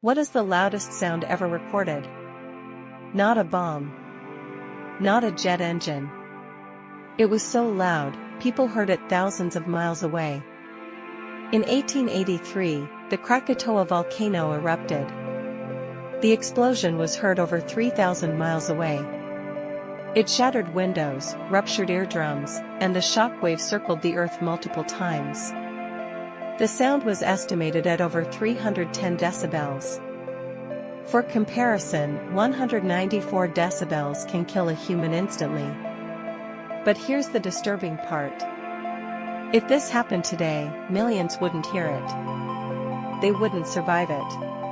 What is the loudest sound ever recorded? Not a bomb. Not a jet engine. It was so loud, people heard it thousands of miles away. In 1883, the Krakatoa volcano erupted. The explosion was heard over 3,000 miles away. It shattered windows, ruptured eardrums, and the shockwave circled the earth multiple times. The sound was estimated at over 310 decibels. For comparison, 194 decibels can kill a human instantly. But here's the disturbing part. If this happened today, millions wouldn't hear it. They wouldn't survive it.